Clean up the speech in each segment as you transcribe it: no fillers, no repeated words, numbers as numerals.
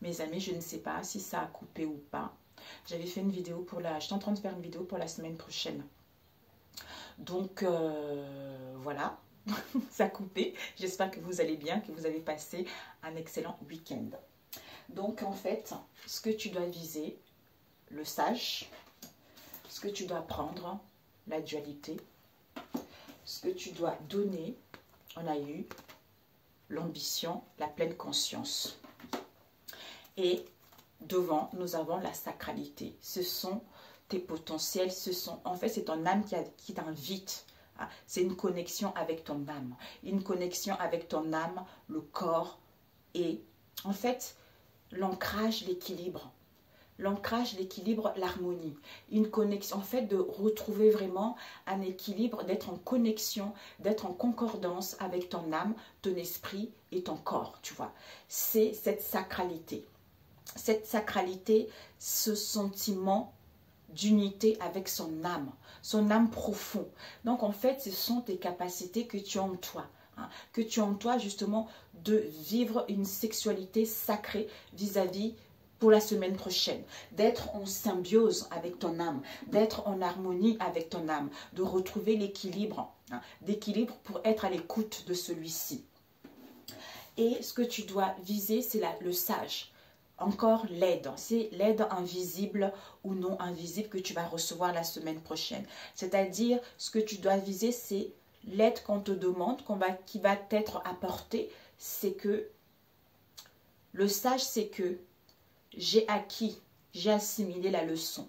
Mes amis, je ne sais pas si ça a coupé ou pas. J'avais fait une vidéo pour la... Je suis en train de faire une vidéo pour la semaine prochaine. Donc, voilà. Ça a coupé. J'espère que vous allez bien, que vous avez passé un excellent week-end. Donc, en fait, ce que tu dois viser, le sage, ce que tu dois prendre, la dualité, ce que tu dois donner, on a eu l'ambition, la pleine conscience. Et devant, nous avons la sacralité. Ce sont tes potentiels, en fait, c'est ton âme qui t'invite. C'est une connexion avec ton âme. Une connexion avec ton âme, le corps et, en fait, l'ancrage, l'équilibre. L'ancrage, l'équilibre, l'harmonie. Une connexion, en fait, de retrouver vraiment un équilibre, d'être en connexion, d'être en concordance avec ton âme, ton esprit et ton corps, tu vois. C'est cette sacralité. Cette sacralité, ce sentiment d'unité avec son âme profond. Donc, en fait, ce sont tes capacités que tu as en toi. Que tu as en toi, justement, de vivre une sexualité sacrée vis-à-vis pour la semaine prochaine, d'être en symbiose avec ton âme, d'être en harmonie avec ton âme, de retrouver l'équilibre, d'équilibre pour être à l'écoute de celui-ci. Et ce que tu dois viser, c'est le sage. Encore l'aide, c'est l'aide invisible ou non invisible que tu vas recevoir la semaine prochaine. C'est-à-dire, ce que tu dois viser, c'est l'aide qu'on te demande, qui va t'être apportée. C'est que le sage, c'est que j'ai acquis, j'ai assimilé la leçon.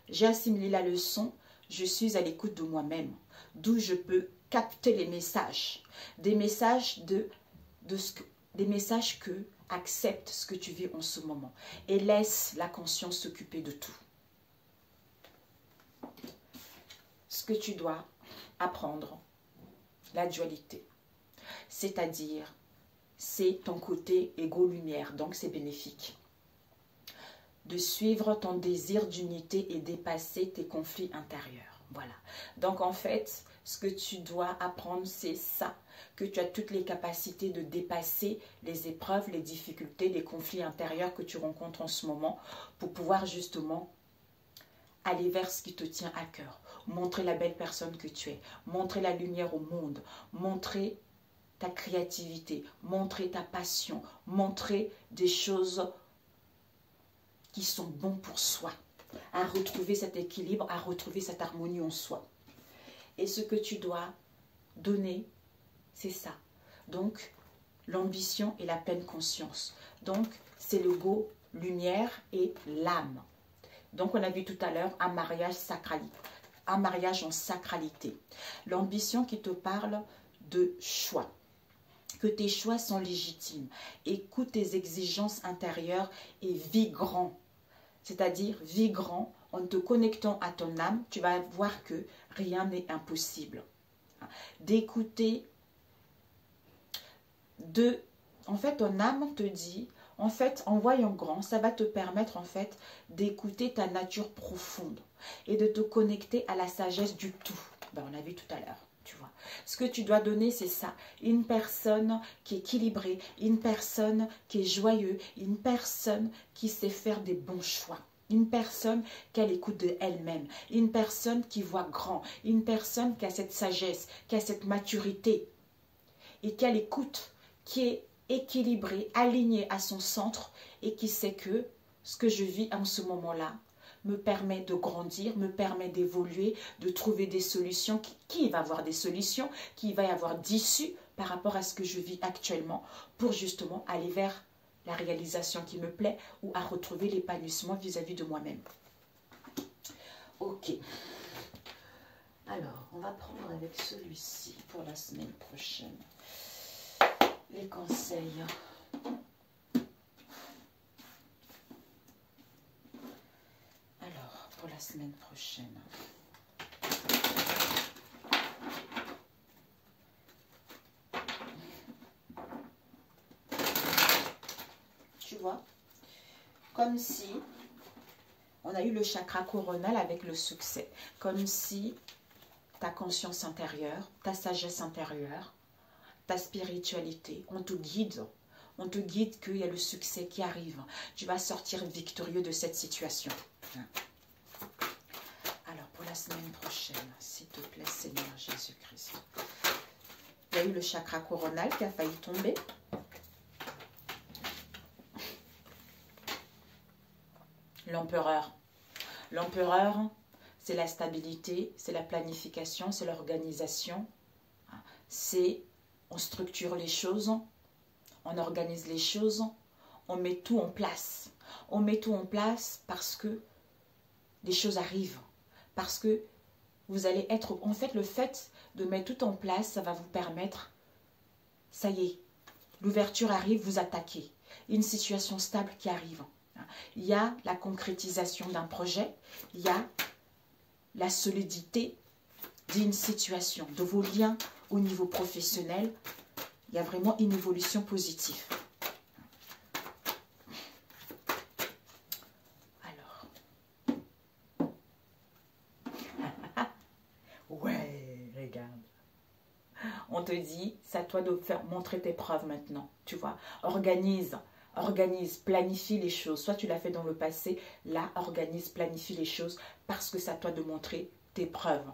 J'ai assimilé la leçon, je suis à l'écoute de moi-même. D'où je peux capter les messages. Des messages des messages que accepte ce que tu vis en ce moment. Et laisse la conscience s'occuper de tout. Ce que tu dois apprendre, la dualité. C'est-à-dire, c'est ton côté égo-lumière, donc c'est bénéfique. De suivre ton désir d'unité et dépasser tes conflits intérieurs. Voilà. Donc en fait, ce que tu dois apprendre, c'est ça. Que tu as toutes les capacités de dépasser les épreuves, les difficultés, les conflits intérieurs que tu rencontres en ce moment pour pouvoir justement aller vers ce qui te tient à cœur. Montrer la belle personne que tu es. Montrer la lumière au monde. Montrer ta créativité. Montrer ta passion. Montrer des choses qui sont bons pour soi, à retrouver cet équilibre, à retrouver cette harmonie en soi. Et ce que tu dois donner, c'est ça. Donc, l'ambition et la pleine conscience. Donc, c'est le go, lumière et l'âme. Donc, on a vu tout à l'heure un mariage sacralité, un mariage en sacralité. L'ambition qui te parle de choix. Que tes choix sont légitimes. Écoute tes exigences intérieures et vis grand. C'est-à-dire, vis grand, en te connectant à ton âme, tu vas voir que rien n'est impossible. D'écouter, en fait, ton âme te dit, en fait, en voyant grand, ça va te permettre, en fait, d'écouter ta nature profonde et de te connecter à la sagesse du tout. Ben, on a vu tout à l'heure. Tu vois. Ce que tu dois donner, c'est ça. Une personne qui est équilibrée, une personne qui est joyeuse, une personne qui sait faire des bons choix. Une personne qui a l'écoute de elle-même. Une personne qui voit grand. Une personne qui a cette sagesse, qui a cette maturité. Et qui a l'écoute, qui est équilibrée, alignée à son centre et qui sait que ce que je vis en ce moment-là me permet de grandir, me permet d'évoluer, de trouver des solutions. Qui va avoir des solutions, qui va y avoir d'issue par rapport à ce que je vis actuellement pour justement aller vers la réalisation qui me plaît ou à retrouver l'épanouissement vis-à-vis de moi-même. Ok. Alors, on va prendre avec celui-ci pour la semaine prochaine. Les conseils. Pour la semaine prochaine. Tu vois, comme si on a eu le chakra coronal avec le succès, comme si ta conscience intérieure, ta sagesse intérieure, ta spiritualité, on te guide On te guide qu'il y a le succès qui arrive. Tu vas sortir victorieux de cette situation. Alors, pour la semaine prochaine, s'il te plaît, Seigneur Jésus-Christ. Il y a eu le chakra coronal qui a failli tomber. L'empereur. L'empereur, c'est la stabilité, c'est la planification, c'est l'organisation. C'est, on structure les choses, on organise les choses, on met tout en place. On met tout en place parce que les choses arrivent. Parce que vous allez être... En fait, le fait de mettre tout en place, ça va vous permettre... Ça y est, l'ouverture arrive, vous attaquez. Une situation stable qui arrive. Il y a la concrétisation d'un projet, il y a la solidité d'une situation, de vos liens au niveau professionnel. Il y a vraiment une évolution positive. Alors. Ouais, regarde. On te dit, c'est à toi de faire montrer tes preuves maintenant. Tu vois, organise, planifie les choses. Soit tu l'as fait dans le passé, là, organise, planifie les choses parce que c'est à toi de montrer tes preuves.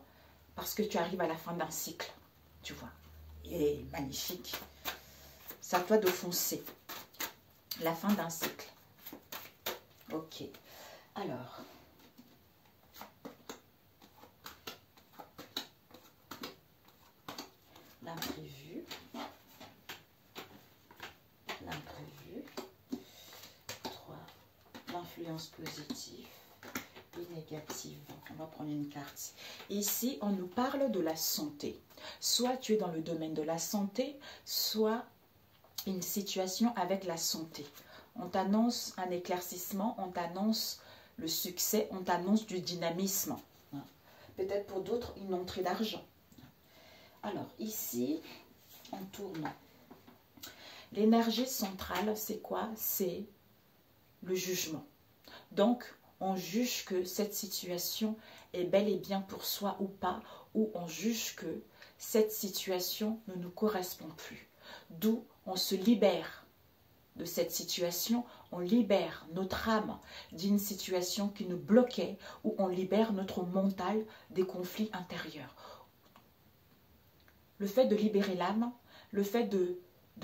Parce que tu arrives à la fin d'un cycle, tu vois. Et magnifique. C'est à toi de foncer. La fin d'un cycle. Ok. Alors. L'imprévu. L'imprévu. 3. L'influence positive et négative. On va prendre une carte. Ici, on nous parle de la santé. Soit tu es dans le domaine de la santé, soit une situation avec la santé. On t'annonce un éclaircissement, on t'annonce le succès, on t'annonce du dynamisme. Peut-être pour d'autres, une entrée d'argent. Alors, ici, on tourne. L'énergie centrale, c'est quoi? C'est le jugement. Donc, on juge que cette situation est bel et bien pour soi ou pas, ou on juge que cette situation ne nous correspond plus. D'où on se libère de cette situation, on libère notre âme d'une situation qui nous bloquait, ou on libère notre mental des conflits intérieurs. Le fait de libérer l'âme, le fait de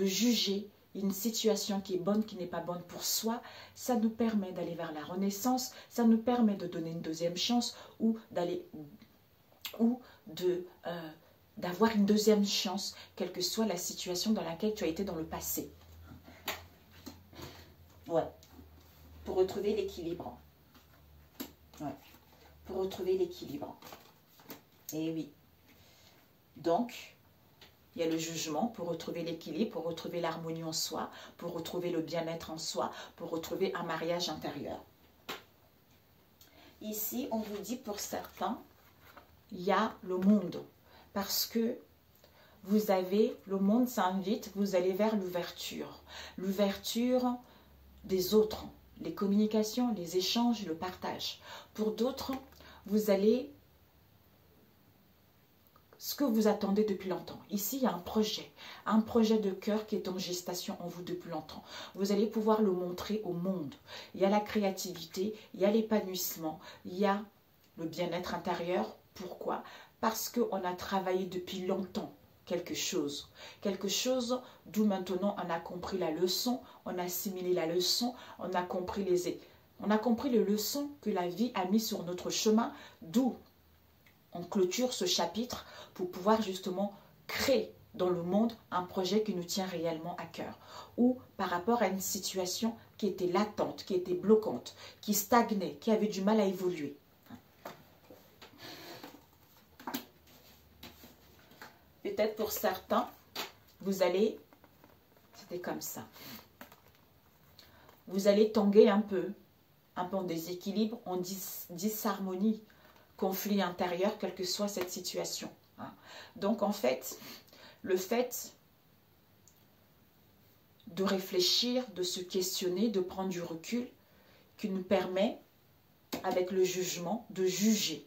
juger une situation qui est bonne, qui n'est pas bonne pour soi, ça nous permet d'aller vers la renaissance, ça nous permet de donner une deuxième chance ou d'avoir une deuxième chance, quelle que soit la situation dans laquelle tu as été dans le passé. Ouais, pour retrouver l'équilibre. Ouais, pour retrouver l'équilibre. Et oui. Donc, il y a le jugement pour retrouver l'équilibre, pour retrouver l'harmonie en soi, pour retrouver le bien-être en soi, pour retrouver un mariage intérieur. Ici, on vous dit pour certains, il y a le monde. Parce que vous avez, le monde s'invite, vous allez vers l'ouverture. L'ouverture des autres, les communications, les échanges, le partage. Pour d'autres, vous allez... ce que vous attendez depuis longtemps. Ici, il y a un projet de cœur qui est en gestation en vous depuis longtemps. Vous allez pouvoir le montrer au monde. Il y a la créativité, il y a l'épanouissement, il y a le bien-être intérieur. Pourquoi? Parce qu'on a travaillé depuis longtemps quelque chose d'où maintenant on a compris la leçon, on a assimilé la leçon, on a compris les leçons que la vie a mis sur notre chemin, d'où on clôture ce chapitre pour pouvoir justement créer dans le monde un projet qui nous tient réellement à cœur. Ou par rapport à une situation qui était latente, qui était bloquante, qui stagnait, qui avait du mal à évoluer. Peut-être pour certains, vous allez, c'était comme ça, vous allez tanguer un peu en déséquilibre, en disharmonie, conflit intérieur, quelle que soit cette situation. Donc en fait, le fait de réfléchir, de se questionner, de prendre du recul, qui nous permet, avec le jugement, de juger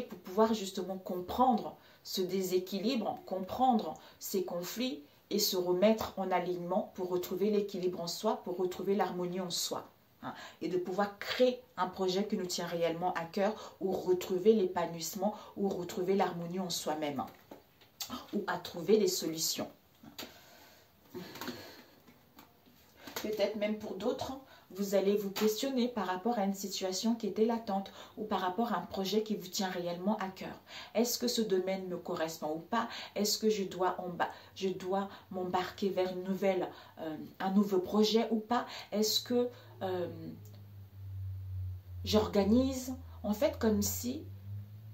pour pouvoir justement comprendre ce déséquilibre, comprendre ces conflits et se remettre en alignement pour retrouver l'équilibre en soi, pour retrouver l'harmonie en soi. Hein, et de pouvoir créer un projet qui nous tient réellement à cœur, ou retrouver l'épanouissement, ou retrouver l'harmonie en soi-même, ou à trouver des solutions. Peut-être même pour d'autres, vous allez vous questionner par rapport à une situation qui était latente ou par rapport à un projet qui vous tient réellement à cœur. Est-ce que ce domaine me correspond ou pas? Est-ce que je dois m'embarquer vers un nouveau projet ou pas? Est-ce que j'organise? En fait, comme si,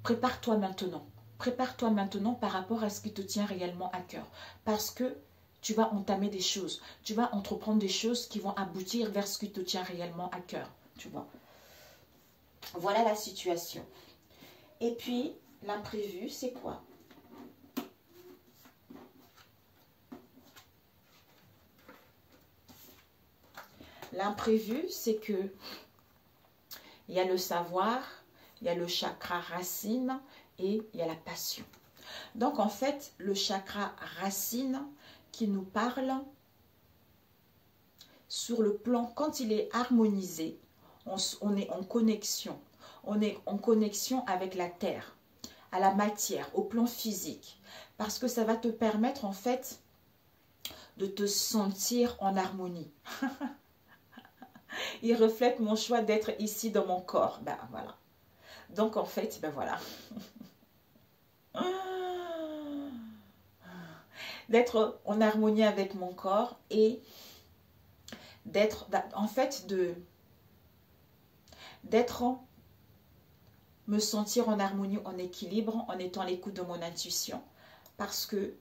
prépare-toi maintenant. Prépare-toi maintenant par rapport à ce qui te tient réellement à cœur. Parce que tu vas entamer des choses. Tu vas entreprendre des choses qui vont aboutir vers ce qui te tient réellement à cœur. Tu vois. Voilà la situation. Et puis, l'imprévu, c'est quoi? L'imprévu, c'est que il y a le savoir, il y a le chakra racine et il y a la passion. Donc, en fait, le chakra racine qui nous parle sur le plan, quand il est harmonisé, on est en connexion. On est en connexion avec la terre, à la matière, au plan physique. Parce que ça va te permettre, en fait, de te sentir en harmonie. Il reflète mon choix d'être ici dans mon corps. Ben voilà. Donc, en fait, ben voilà. D'être en harmonie avec mon corps et d'être, en fait, me sentir en harmonie, en équilibre, en étant à l'écoute de mon intuition. Parce que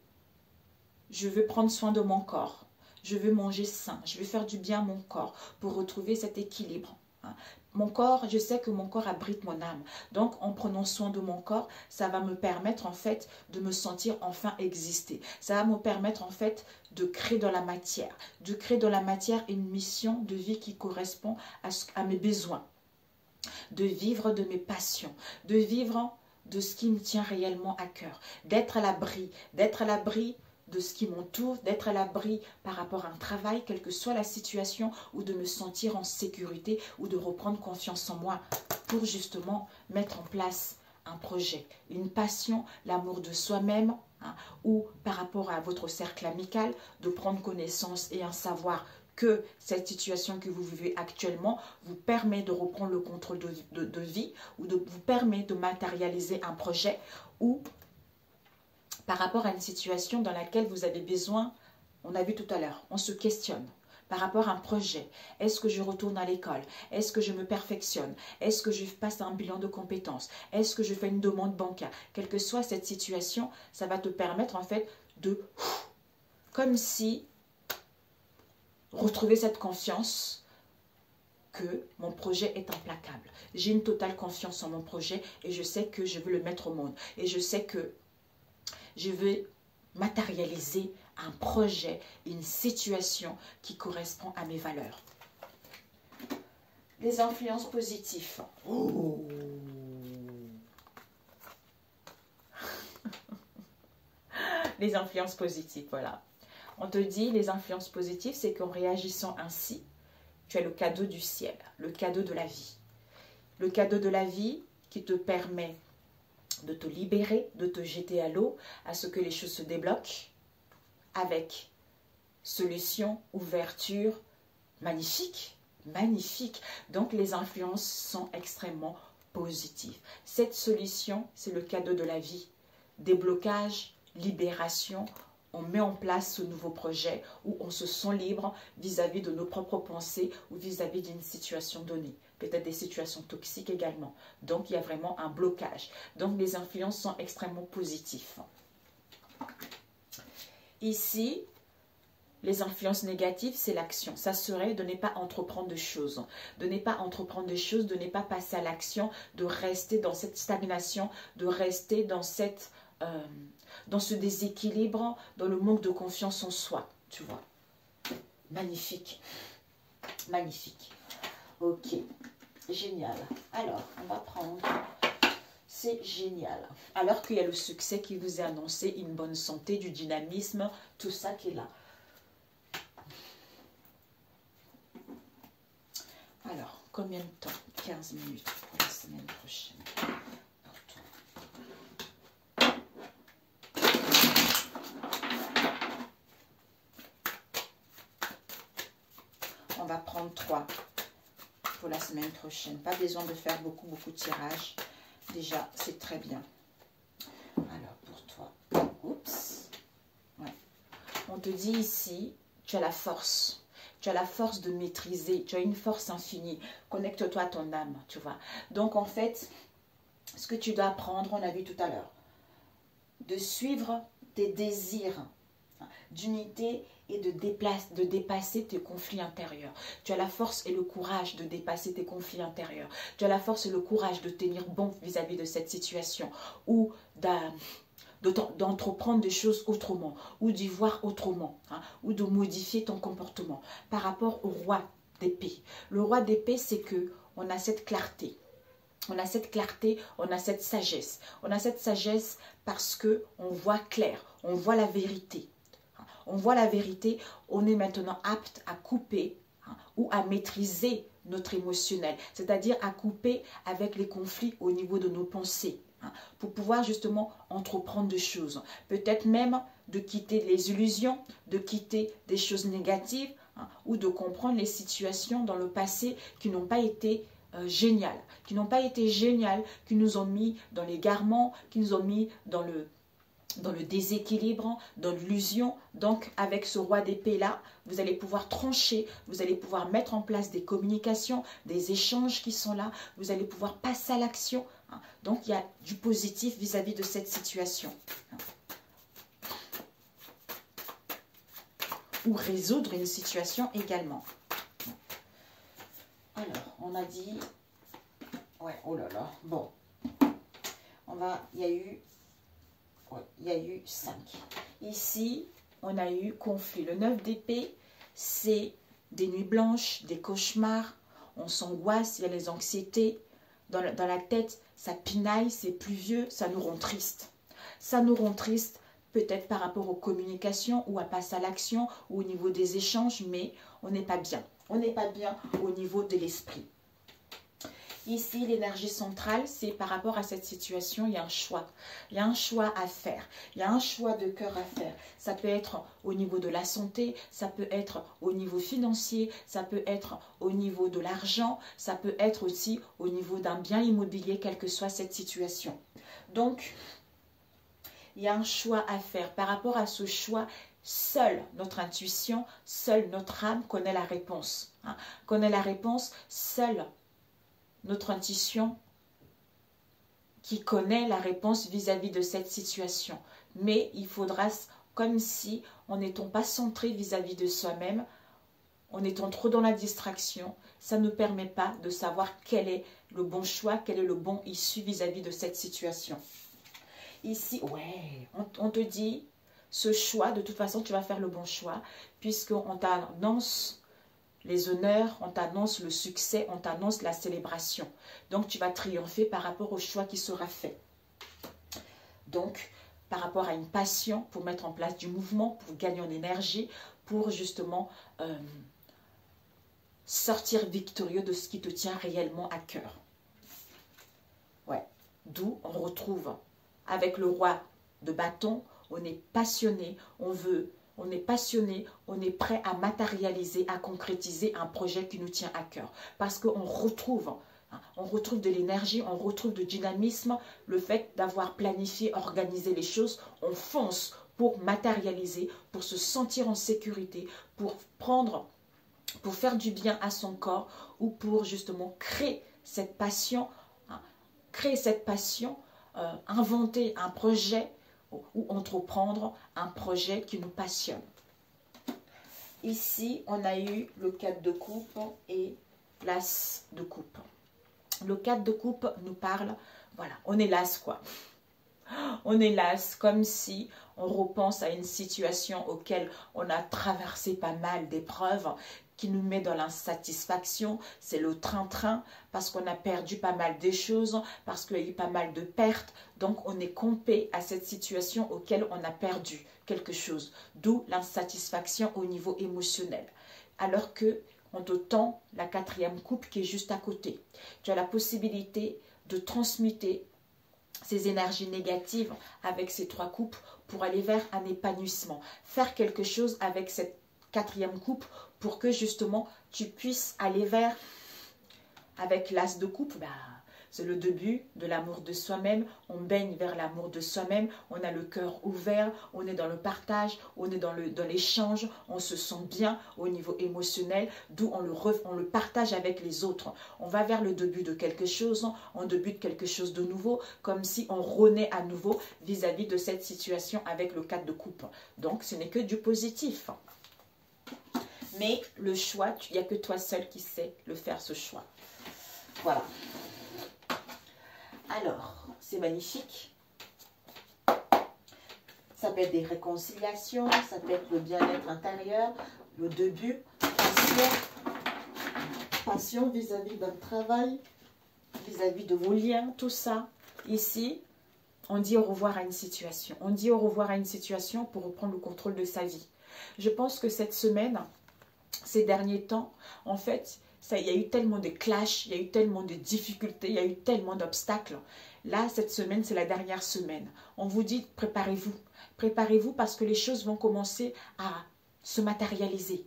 je veux prendre soin de mon corps. Je veux manger sain. Je veux faire du bien à mon corps pour retrouver cet équilibre. Mon corps, je sais que mon corps abrite mon âme. Donc, en prenant soin de mon corps, ça va me permettre, en fait, de me sentir enfin exister. Ça va me permettre, en fait, de créer dans la matière. De créer dans la matière une mission de vie qui correspond à mes besoins. De vivre de mes passions. De vivre de ce qui me tient réellement à cœur. D'être à l'abri. D'être à l'abri de ce qui m'entoure, d'être à l'abri par rapport à un travail, quelle que soit la situation, ou de me sentir en sécurité, ou de reprendre confiance en moi pour justement mettre en place un projet, une passion, l'amour de soi-même, ou par rapport à votre cercle amical, de prendre connaissance et un savoir que cette situation que vous vivez actuellement vous permet de reprendre le contrôle de vie, ou vous permet de matérialiser un projet, ou par rapport à une situation dans laquelle vous avez besoin, on a vu tout à l'heure, on se questionne. Par rapport à un projet, est-ce que je retourne à l'école? Est-ce que je me perfectionne? Est-ce que je passe un bilan de compétences? Est-ce que je fais une demande bancaire? Quelle que soit cette situation, ça va te permettre en fait de, comme si, retrouver cette confiance que mon projet est implacable. J'ai une totale confiance en mon projet et je sais que je veux le mettre au monde. Et je sais que je veux matérialiser un projet, une situation qui correspond à mes valeurs. Les influences positives. Oh. Les influences positives, voilà. On te dit, les influences positives, c'est qu'en réagissant ainsi, tu as le cadeau du ciel, le cadeau de la vie. Le cadeau de la vie qui te permet de te libérer, de te jeter à l'eau, à ce que les choses se débloquent avec solution, ouverture, magnifique, magnifique. Donc les influences sont extrêmement positives. Cette solution, c'est le cadeau de la vie. Déblocage, libération, on met en place ce nouveau projet où on se sent libre vis-à-vis de nos propres pensées ou vis-à-vis d'une situation donnée. Peut-être des situations toxiques également. Donc, il y a vraiment un blocage. Donc, les influences sont extrêmement positives. Ici, les influences négatives, c'est l'action. Ça serait de ne pas entreprendre de choses. De ne pas entreprendre de choses, de ne pas passer à l'action, de rester dans cette stagnation, de rester dans dans ce déséquilibre, dans le manque de confiance en soi. Tu vois. Magnifique. Magnifique. Ok. Génial. Alors, on va prendre c'est génial. Alors qu'il y a le succès qui vous est annoncé, une bonne santé, du dynamisme, tout ça qui est là. Alors, combien de temps? 15 minutes pour la semaine prochaine. On va prendre 3 pour la semaine prochaine. Pas besoin de faire beaucoup de tirages. Déjà, c'est très bien. Alors, pour toi, oups. Ouais. On te dit ici, tu as la force. Tu as la force de maîtriser. Tu as une force infinie. Connecte-toi à ton âme, tu vois. Donc, en fait, ce que tu dois apprendre, on a vu tout à l'heure, de suivre tes désirs d'unité et de dépasser tes conflits intérieurs. Tu as la force et le courage de dépasser tes conflits intérieurs. Tu as la force et le courage de tenir bon vis-à-vis de cette situation ou d'entreprendre des choses autrement ou d'y voir autrement, hein, ou de modifier ton comportement par rapport au roi d'épée. Le roi d'épée, c'est que on a cette clarté. On a cette clarté, on a cette sagesse. On a cette sagesse parce que on voit clair, on voit la vérité. On voit la vérité, on est maintenant apte à couper, hein, ou à maîtriser notre émotionnel, c'est-à-dire à couper avec les conflits au niveau de nos pensées, hein, pour pouvoir justement entreprendre des choses. Peut-être même de quitter les illusions, de quitter des choses négatives, hein, ou de comprendre les situations dans le passé qui n'ont pas été géniales, qui nous ont mis dans l'égarement, qui nous ont mis dans le déséquilibre, dans l'illusion. Donc, avec ce roi d'épée là, vous allez pouvoir trancher, vous allez pouvoir mettre en place des communications, des échanges qui sont là, vous allez pouvoir passer à l'action. Donc, il y a du positif vis-à-vis de cette situation. Ou résoudre une situation également. Alors, on a dit... Ouais, oh là là, bon. Il y a eu 5. Ici, on a eu conflit. Le 9 d'épée, c'est des nuits blanches, des cauchemars. On s'angoisse, il y a les anxiétés. Dans la tête, ça pinaille, c'est pluvieux, ça nous rend triste. Ça nous rend triste, peut-être par rapport aux communications ou à passer à l'action ou au niveau des échanges, mais on n'est pas bien. On n'est pas bien au niveau de l'esprit. Ici, l'énergie centrale, c'est par rapport à cette situation, il y a un choix. Il y a un choix à faire. Il y a un choix de cœur à faire. Ça peut être au niveau de la santé, ça peut être au niveau financier, ça peut être au niveau de l'argent, ça peut être aussi au niveau d'un bien immobilier, quelle que soit cette situation. Donc, il y a un choix à faire. Par rapport à ce choix, seule notre intuition, seule notre âme connaît la réponse. Hein. Connaît la réponse, seule notre intuition qui connaît la réponse vis-à-vis de cette situation. Mais il faudra, comme si on n'étant pas centré vis-à-vis de soi-même, en étant trop dans la distraction, ça ne permet pas de savoir quel est le bon choix, quel est le bon issue vis-à-vis de cette situation. Ici, ouais, on te dit, ce choix, de toute façon, tu vas faire le bon choix, puisqu'on t'annonce les honneurs, on t'annonce le succès, on t'annonce la célébration. Donc, tu vas triompher par rapport au choix qui sera fait. Donc, par rapport à une passion, pour mettre en place du mouvement, pour gagner en énergie, pour justement sortir victorieux de ce qui te tient réellement à cœur. Ouais, d'où on retrouve avec le roi de bâton, on est passionné, on est passionné, on est prêt à matérialiser, à concrétiser un projet qui nous tient à cœur. Parce qu'on retrouve de l'énergie, on retrouve du dynamisme, le fait d'avoir planifié, organisé les choses, on fonce pour matérialiser, pour se sentir en sécurité, pour faire du bien à son corps ou pour justement créer cette passion, inventer un projet ou entreprendre un projet qui nous passionne. Ici, on a eu le 4 de coupe et l'as de coupe. Le 4 de coupe nous parle, voilà, on est las quoi. On est las, comme si on repense à une situation auquel on a traversé pas mal d'épreuves, qui nous met dans l'insatisfaction, c'est le train-train, parce qu'on a perdu pas mal de choses, parce qu'il y a eu pas mal de pertes, donc on est compé à cette situation auquel on a perdu quelque chose, d'où l'insatisfaction au niveau émotionnel. Alors que on te tend la 4e coupe qui est juste à côté. Tu as la possibilité de transmuter ces énergies négatives avec ces 3 coupes pour aller vers un épanouissement. Faire quelque chose avec cette 4e coupe pour que justement tu puisses aller vers, avec l'as de coupe, c'est le début de l'amour de soi-même. On baigne vers l'amour de soi-même. On a le cœur ouvert. On est dans le partage. On est dans l'échange. On se sent bien au niveau émotionnel. D'où on le partage avec les autres. On va vers le début de quelque chose. On débute quelque chose de nouveau. Comme si on renaît à nouveau vis-à-vis de cette situation avec le 4 de coupe. Donc, ce n'est que du positif. Mais le choix, il n'y a que toi seul qui sais le faire, ce choix. Voilà. Alors, c'est magnifique. Ça peut être des réconciliations, ça peut être le bien-être intérieur, le début, passion vis-à-vis d'un travail, vis-à-vis de vos liens, tout ça. Ici, on dit au revoir à une situation. On dit au revoir à une situation pour reprendre le contrôle de sa vie. Je pense que cette semaine, ces derniers temps, en fait, il y a eu tellement de clashs, il y a eu tellement de difficultés, il y a eu tellement d'obstacles. Là, cette semaine, c'est la dernière semaine. On vous dit, préparez-vous. Préparez-vous parce que les choses vont commencer à se matérialiser.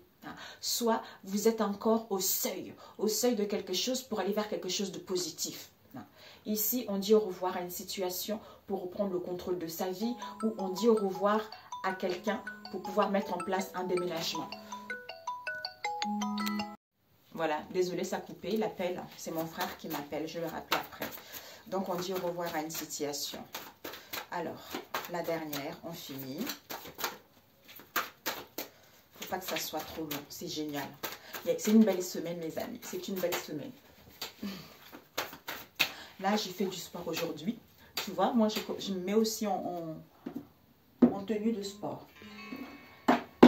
Soit vous êtes encore au seuil de quelque chose pour aller vers quelque chose de positif. Ici, on dit au revoir à une situation pour reprendre le contrôle de sa vie ou on dit au revoir à quelqu'un pour pouvoir mettre en place un déménagement. Voilà, désolé, ça a coupé, l'appel, c'est mon frère qui m'appelle, je le rappelle après. Donc, on dit au revoir à une situation. Alors, la dernière, on finit. Faut pas que ça soit trop long, c'est génial. C'est une belle semaine, les amis, c'est une belle semaine. Là, j'ai fait du sport aujourd'hui. Tu vois, moi, je me mets aussi en tenue de sport.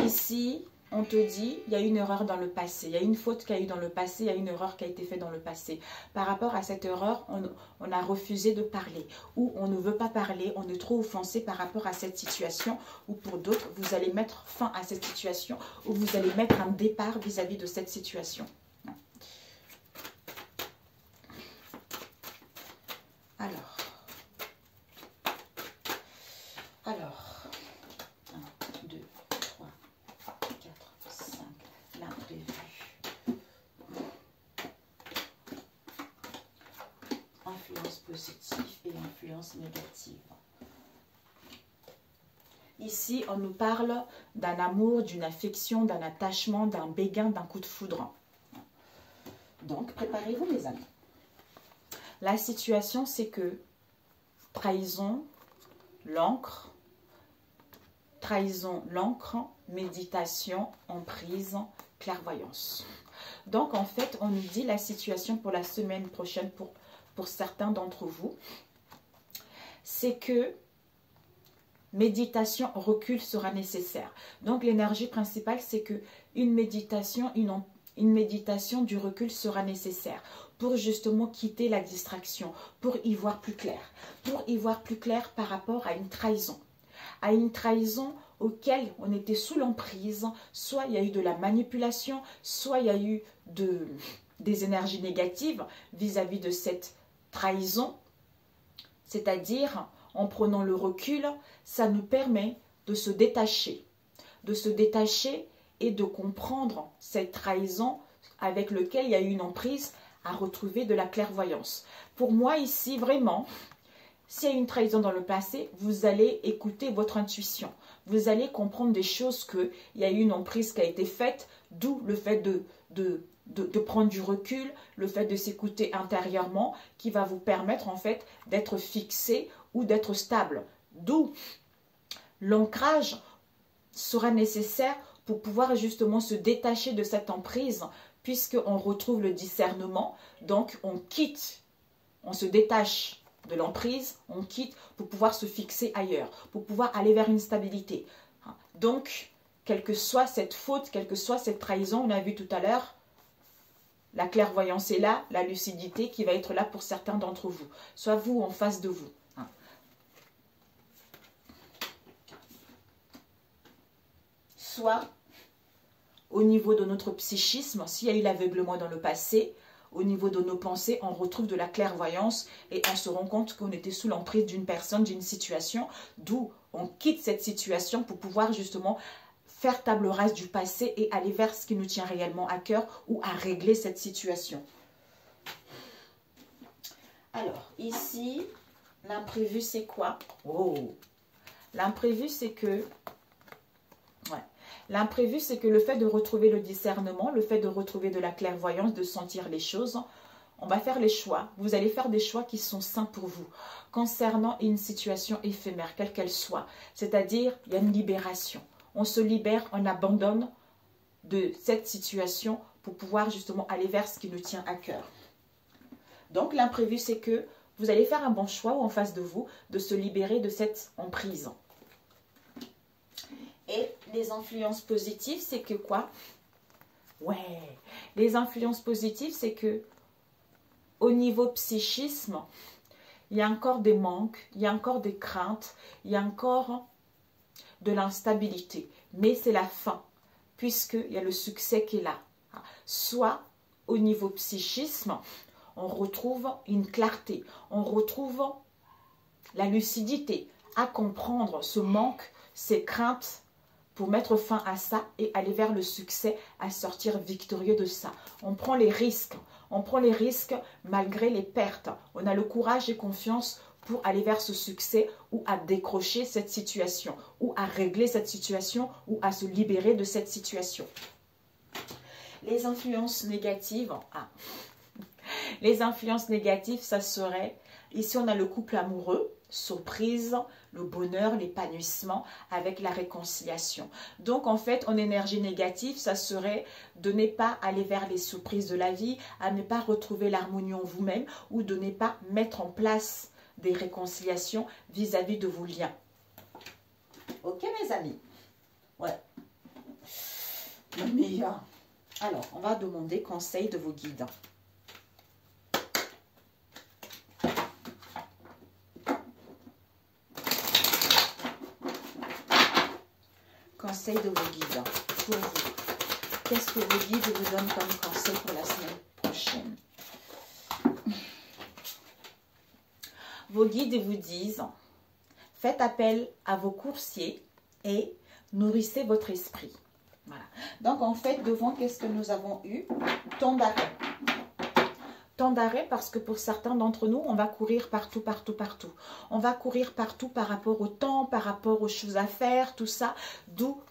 Ici, on te dit, il y a une erreur dans le passé, il y a une faute qu'il y a eu dans le passé, il y a une erreur qui a été faite dans le passé. Par rapport à cette erreur, on a refusé de parler ou on ne veut pas parler, on est trop offensé par rapport à cette situation ou pour d'autres, vous allez mettre fin à cette situation ou vous allez mettre un départ vis-à-vis de cette situation. Alors, 1, 2, 3, 4, 5, l'imprévu. Influence positive et influence négative. Ici, on nous parle d'un amour, d'une affection, d'un attachement, d'un béguin, d'un coup de foudre. Donc, préparez-vous les amis. La situation, c'est que trahison, l'encre, méditation, emprise, clairvoyance. Donc, en fait, on nous dit la situation pour la semaine prochaine pour certains d'entre vous, c'est que méditation, recul sera nécessaire. Donc, l'énergie principale, c'est que une méditation du recul sera nécessaire pour justement quitter la distraction, pour y voir plus clair. Pour y voir plus clair par rapport à une trahison. À une trahison auquel on était sous l'emprise, soit il y a eu de la manipulation, soit il y a eu des énergies négatives vis-à-vis de cette trahison. C'est-à-dire, en prenant le recul, ça nous permet de se détacher et de comprendre cette trahison avec laquelle il y a eu une emprise à retrouver de la clairvoyance. Pour moi ici, vraiment, s'il y a une trahison dans le passé, vous allez écouter votre intuition. Vous allez comprendre des choses qu'il y a eu une emprise qui a été faite, d'où le fait de prendre du recul, le fait de s'écouter intérieurement, qui va vous permettre en fait d'être fixé ou d'être stable. D'où l'ancrage sera nécessaire pour pouvoir justement se détacher de cette emprise, puisqu'on retrouve le discernement, donc on se détache de l'emprise, on quitte pour pouvoir se fixer ailleurs, pour pouvoir aller vers une stabilité. Donc, quelle que soit cette faute, quelle que soit cette trahison, on a vu tout à l'heure, la clairvoyance est là, la lucidité qui va être là pour certains d'entre vous, soit vous en face de vous. Hein. Soit au niveau de notre psychisme, s'il y a eu l'aveuglement dans le passé, au niveau de nos pensées, on retrouve de la clairvoyance et on se rend compte qu'on était sous l'emprise d'une personne, d'une situation, d'où on quitte cette situation pour pouvoir justement faire table rase du passé et aller vers ce qui nous tient réellement à cœur ou à régler cette situation. Alors, ici, l'imprévu, c'est quoi? Oh, l'imprévu, c'est que... Ouais. L'imprévu, c'est que le fait de retrouver le discernement, le fait de retrouver de la clairvoyance, de sentir les choses, on va faire les choix. Vous allez faire des choix qui sont sains pour vous, concernant une situation éphémère, quelle qu'elle soit. C'est-à-dire, il y a une libération. On se libère, on abandonne de cette situation pour pouvoir justement aller vers ce qui nous tient à cœur. Donc, l'imprévu, c'est que vous allez faire un bon choix ou en face de vous de se libérer de cette emprise. Et les influences positives, c'est que quoi? Ouais, les influences positives, c'est que au niveau psychisme, il y a encore des manques, il y a encore des craintes, il y a encore de l'instabilité. Mais c'est la fin, puisqu'il y a le succès qui est là. Soit au niveau psychisme, on retrouve une clarté, on retrouve la lucidité à comprendre ce manque, ces craintes, pour mettre fin à ça et aller vers le succès, à sortir victorieux de ça. On prend les risques malgré les pertes. On a le courage et confiance pour aller vers ce succès ou à décrocher cette situation, ou à régler cette situation, ou à se libérer de cette situation. Les influences négatives, les influences négatives, ça serait, ici on a le couple amoureux, surprise, le bonheur, l'épanouissement avec la réconciliation. Donc en fait, en énergie négative, ça serait de ne pas aller vers les surprises de la vie, à ne pas retrouver l'harmonie en vous-même ou de ne pas mettre en place des réconciliations vis-à-vis de vos liens. Ok mes amis? Ouais. Le meilleur. Alors, on va demander conseil de vos guides. Conseil de vos guides pour vous. Qu'est-ce que vos guides vous donnent comme conseil pour la semaine prochaine? Vos guides vous disent, faites appel à vos coursiers et nourrissez votre esprit. Voilà. Donc en fait, devant, qu'est-ce que nous avons eu? Temps d'arrêt. Temps d'arrêt parce que pour certains d'entre nous, on va courir partout, partout, partout. On va courir partout par rapport au temps, par rapport aux choses à faire, tout ça. D'où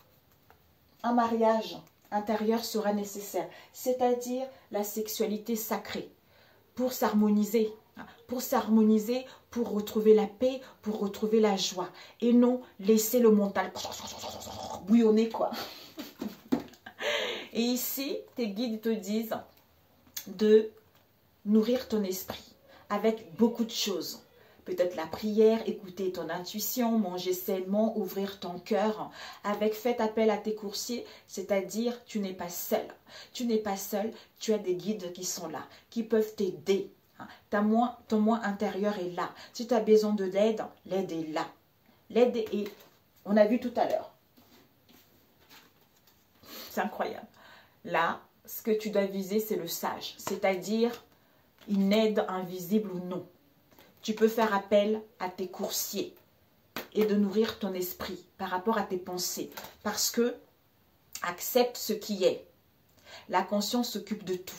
un mariage intérieur sera nécessaire. C'est-à-dire la sexualité sacrée pour s'harmoniser. Pour retrouver la paix, pour retrouver la joie. Et non laisser le mental bouillonner, quoi. Et ici, tes guides te disent de nourrir ton esprit avec beaucoup de choses. Peut-être la prière, écouter ton intuition, manger sainement, ouvrir ton cœur. Avec faites appel à tes coursiers, c'est-à-dire tu n'es pas seul. Tu n'es pas seul, tu as des guides qui sont là, qui peuvent t'aider. Ton moi intérieur est là. Si tu as besoin de l'aide, l'aide est là. L'aide est, on a vu tout à l'heure. C'est incroyable. Là, ce que tu dois viser, c'est le sage. C'est-à-dire une aide invisible ou non. Tu peux faire appel à tes coursiers et de nourrir ton esprit par rapport à tes pensées. Parce que accepte ce qui est. La conscience s'occupe de tout.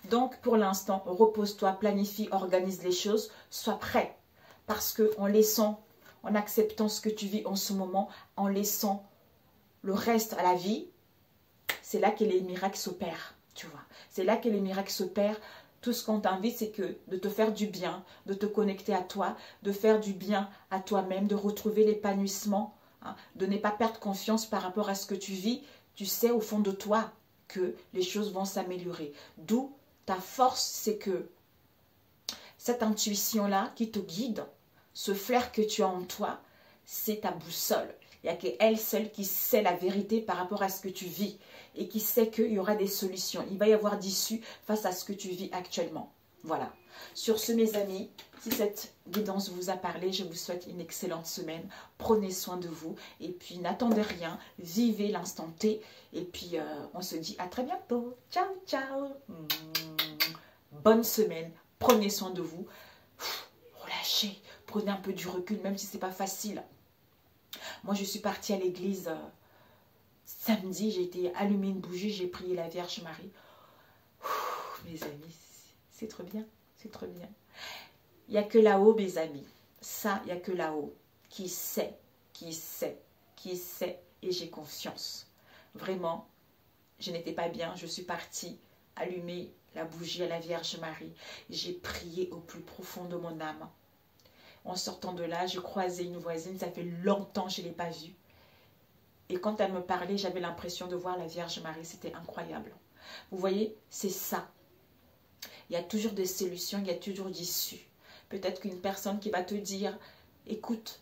Donc, pour l'instant, repose-toi, planifie, organise les choses, sois prêt. Parce que en laissant, en acceptant ce que tu vis en ce moment, en laissant le reste à la vie, c'est là que les miracles s'opèrent, tu vois. C'est là que les miracles s'opèrent. Tout ce qu'on t'invite, c'est que de te faire du bien, de te connecter à toi, de faire du bien à toi-même, de retrouver l'épanouissement, hein, de ne pas perdre confiance par rapport à ce que tu vis. Tu sais au fond de toi que les choses vont s'améliorer. D'où ta force, c'est que cette intuition-là qui te guide, ce flair que tu as en toi, c'est ta boussole. Il n'y a qu'elle seule qui sait la vérité par rapport à ce que tu vis et qui sait qu'il y aura des solutions. Il va y avoir d'issue face à ce que tu vis actuellement. Voilà. Sur ce, mes amis, si cette guidance vous a parlé, je vous souhaite une excellente semaine. Prenez soin de vous et puis n'attendez rien. Vivez l'instant T et puis on se dit à très bientôt. Ciao, ciao. Bonne semaine. Prenez soin de vous. Relâchez. Prenez un peu du recul, même si ce n'est pas facile. Moi, je suis partie à l'église samedi. J'ai été allumer une bougie. J'ai prié la Vierge Marie. Mes amis, c'est trop bien. C'est trop bien. Il n'y a que là-haut, mes amis. Ça, il n'y a que là-haut. Qui sait, qui sait, qui sait. Et j'ai confiance. Vraiment, je n'étais pas bien. Je suis partie allumer la bougie à la Vierge Marie. J'ai prié au plus profond de mon âme. En sortant de là, je croisais une voisine. Ça fait longtemps que je ne l'ai pas vue. Et quand elle me parlait, j'avais l'impression de voir la Vierge Marie. C'était incroyable. Vous voyez, c'est ça. Il y a toujours des solutions, il y a toujours d'issues. Peut-être qu'une personne qui va te dire, écoute,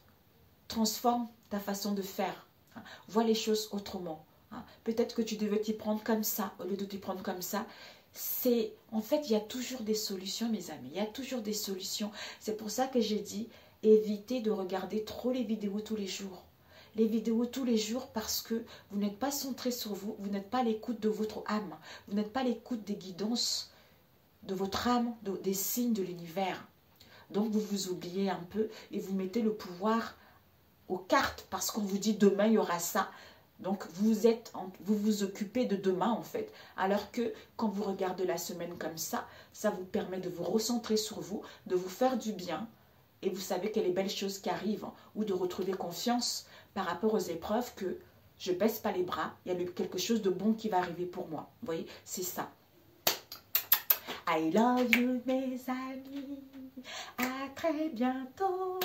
transforme ta façon de faire. Vois les choses autrement. Peut-être que tu devais t'y prendre comme ça, au lieu de t'y prendre comme ça. En fait, il y a toujours des solutions, mes amis. Il y a toujours des solutions. C'est pour ça que j'ai dit, évitez de regarder trop les vidéos tous les jours. Les vidéos tous les jours parce que vous n'êtes pas centré sur vous, vous n'êtes pas à l'écoute de votre âme, vous n'êtes pas à l'écoute des guidances de votre âme, des signes de l'univers. Donc vous vous oubliez un peu et vous mettez le pouvoir aux cartes parce qu'on vous dit demain il y aura ça. Donc vous vous occupez de demain en fait. Alors que quand vous regardez la semaine comme ça vous permet de vous recentrer sur vous, de vous faire du bien. Et vous savez qu'il y a les belles choses qui arrivent ou de retrouver confiance par rapport aux épreuves que je baisse pas les bras. Il y a quelque chose de bon qui va arriver pour moi. Vous voyez, c'est ça. I love you, mes amis. À très bientôt.